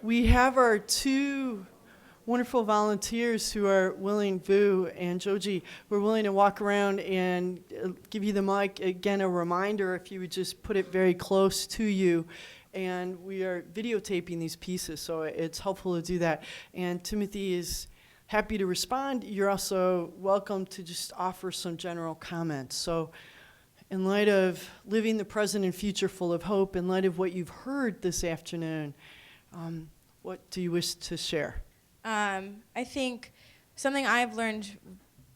We have our two wonderful volunteers who are willing, Vu and Joji, who are willing to walk around and give you the mic. Again, a reminder, if you would just put it very close to you. And we are videotaping these pieces, so it's helpful to do that. And Timothy is happy to respond. You're also welcome to just offer some general comments. So in light of living the present and future full of hope, in light of what you've heard this afternoon, what do you wish to share? I think something I've learned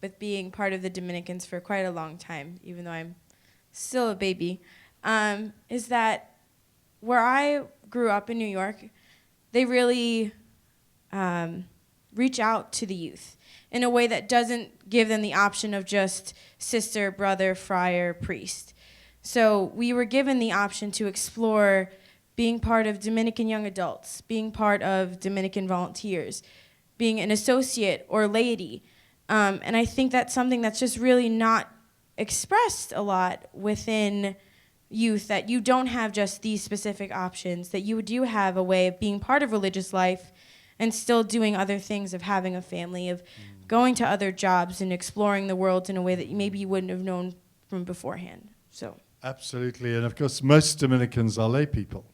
with being part of the Dominicans for quite a long time, even though I'm still a baby, is that where I grew up in New York, they really reach out to the youth in a way that doesn't give them the option of just sister, brother, friar, priest. So we were given the option to explore being part of Dominican young adults, being part of Dominican volunteers, being an associate or laity. And I think that's something that's just really not expressed a lot within youth, that you don't have just these specific options, that you do have a way of being part of religious life and still doing other things, of having a family, of going to other jobs and exploring the world in a way that maybe you wouldn't have known from beforehand. So absolutely, and of course most Dominicans are lay people.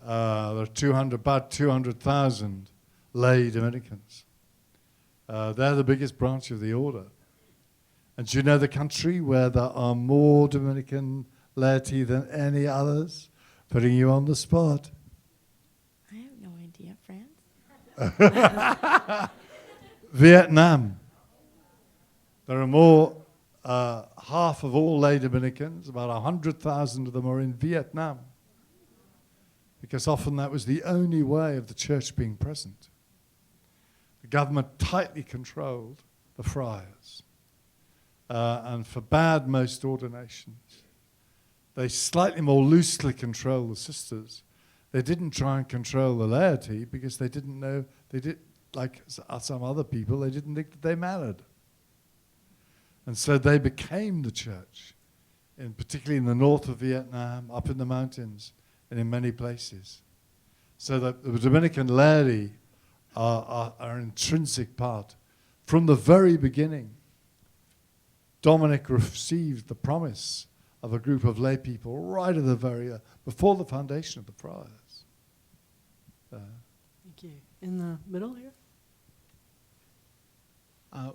There are about 200,000 lay Dominicans. They're the biggest branch of the order. And do you know the country where there are more Dominican laity than any others? Putting you on the spot. I have no idea. France? Vietnam. There are more, half of all lay Dominicans, about 100,000 of them are in Vietnam. Because often that was the only way of the church being present. The government tightly controlled the friars and forbade most ordinations. They slightly more loosely control the sisters. They didn't try and control the laity because they didn't know, like some other people, they didn't think that they mattered. And so they became the church, particularly in the north of Vietnam, up in the mountains, and in many places. So that the Dominican laity are an intrinsic part. From the very beginning, Dominic received the promise of a group of lay people right at the very, before the foundation of the friars. Thank you. In the middle here?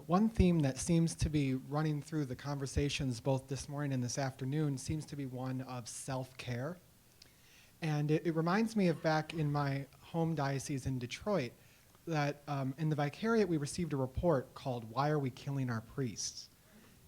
One theme that seems to be running through the conversations both this morning and this afternoon seems to be one of self-care. And it reminds me of back in my home diocese in Detroit, that in the vicariate we received a report called "Why Are We Killing Our Priests?"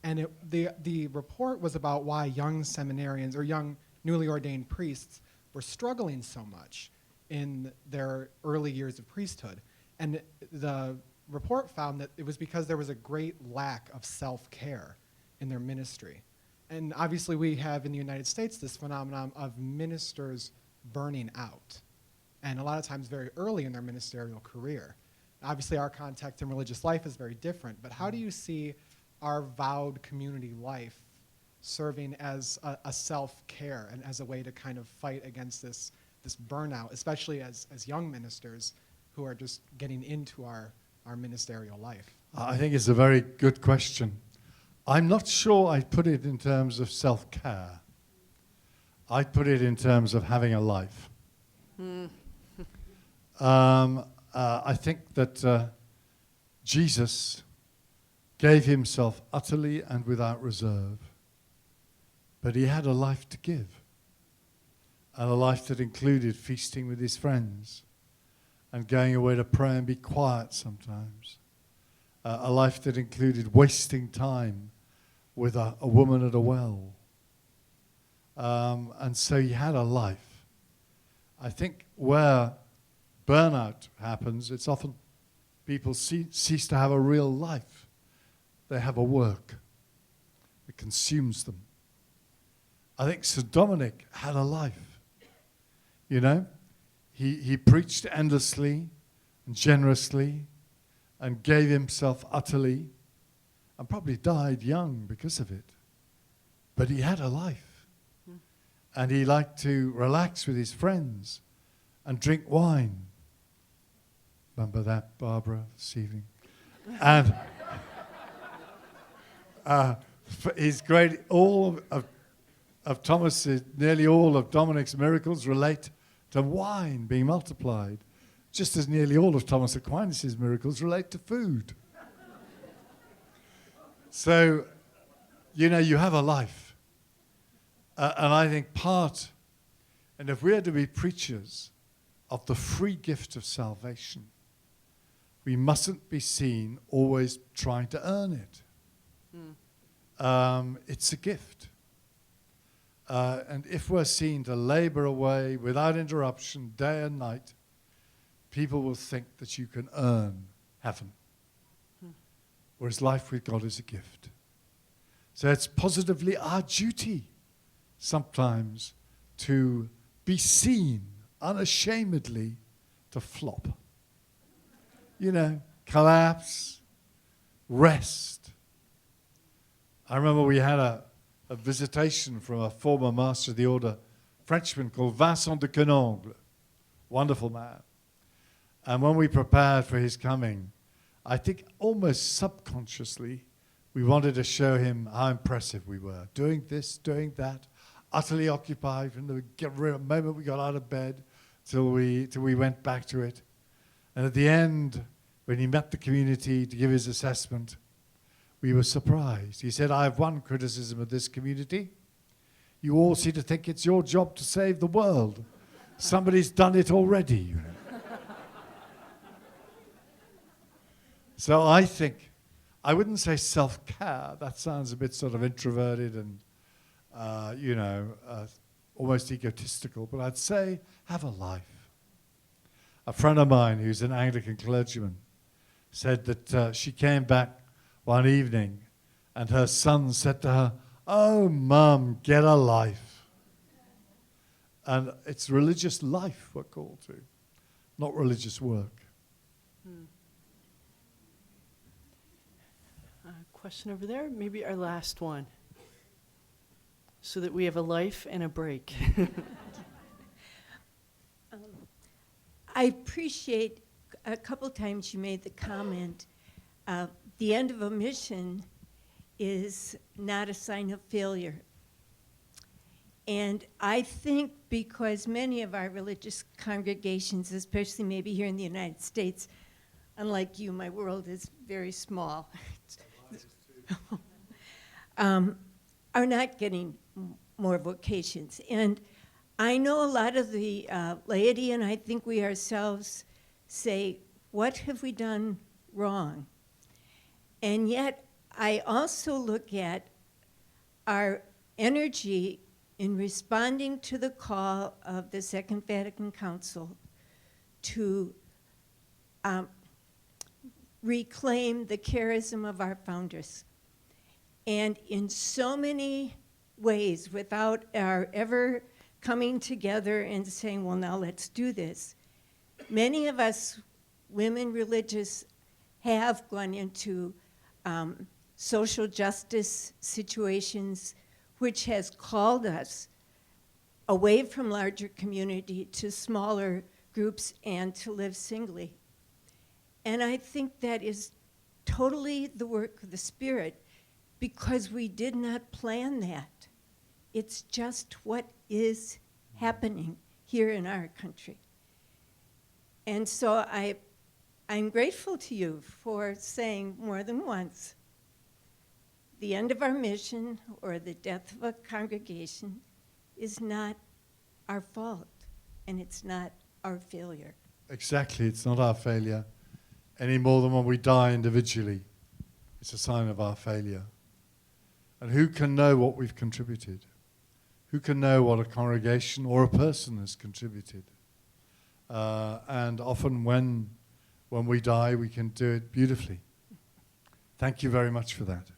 And the report was about why young seminarians or young newly ordained priests were struggling so much in their early years of priesthood. And the report found that it was because there was a great lack of self-care in their ministry. And obviously we have in the United States this phenomenon of ministers burning out, and a lot of times very early in their ministerial career. Obviously our context in religious life is very different, but how do you see our vowed community life serving as a self-care and as a way to kind of fight against this burnout, especially as young ministers who are just getting into our ministerial life? I think it's a very good question. I'm not sure I'd put it in terms of self-care. I'd put it in terms of having a life. I think that Jesus gave himself utterly and without reserve, but he had a life to give, and a life that included feasting with his friends and going away to pray and be quiet sometimes, a life that included wasting time with a woman at a well. And so he had a life. I think where burnout happens, it's often people cease to have a real life. They have a work that consumes them. I think St. Dominic had a life. You know, he preached endlessly and generously and gave himself utterly and probably died young because of it. But he had a life. And he liked to relax with his friends and drink wine. Remember that, Barbara, this evening? And he's great. All of Thomas's, nearly all of Dominic's miracles relate to wine being multiplied, just as nearly all of Thomas Aquinas' miracles relate to food. So, you know, you have a life. And I think and if we are to be preachers of the free gift of salvation, we mustn't be seen always trying to earn it. It's a gift. And if we're seen to labor away without interruption, day and night, people will think that you can earn heaven. Whereas life with God is a gift. So it's positively our duty sometimes to be seen unashamedly to flop. You know, collapse, rest. I remember we had a visitation from a former master of the order, Frenchman called Vincent de Quenongle, wonderful man. And when we prepared for his coming, I think almost subconsciously, we wanted to show him how impressive we were. Doing this, doing that, utterly occupied from the moment we got out of bed till we went back to it. And at the end, when he met the community to give his assessment, we were surprised. He said, I have one criticism of this community. You all seem to think it's your job to save the world. Somebody's done it already, you know. So I think, I wouldn't say self-care. That sounds a bit sort of introverted and, almost egotistical. But I'd say have a life. A friend of mine who's an Anglican clergyman said that she came back one evening and her son said to her, "Oh, Mum, get a life." And it's religious life we're called to, not religious work. Question over there, maybe our last one, so that we have a life and a break. I appreciate a couple times you made the comment, the end of a mission is not a sign of failure. And I think because many of our religious congregations, especially maybe here in the United States, unlike you, my world is very small, are not getting more vocations. And I know a lot of the laity, and I think we ourselves say, what have we done wrong? And yet, I also look at our energy in responding to the call of the Second Vatican Council to reclaim the charism of our founders. And in so many ways, without our ever coming together and saying, well, now let's do this, many of us women religious have gone into social justice situations, which has called us away from larger community to smaller groups and to live singly. And I think that is totally the work of the Spirit, because we did not plan that. It's just what is happening here in our country. And so I'm grateful to you for saying more than once, the end of our mission or the death of a congregation is not our fault, and it's not our failure. Exactly, it's not our failure any more than when we die individually. It's a sign of our failure. And who can know what we've contributed? Who can know what a congregation or a person has contributed? And often when we die, we can do it beautifully. Thank you very much for that.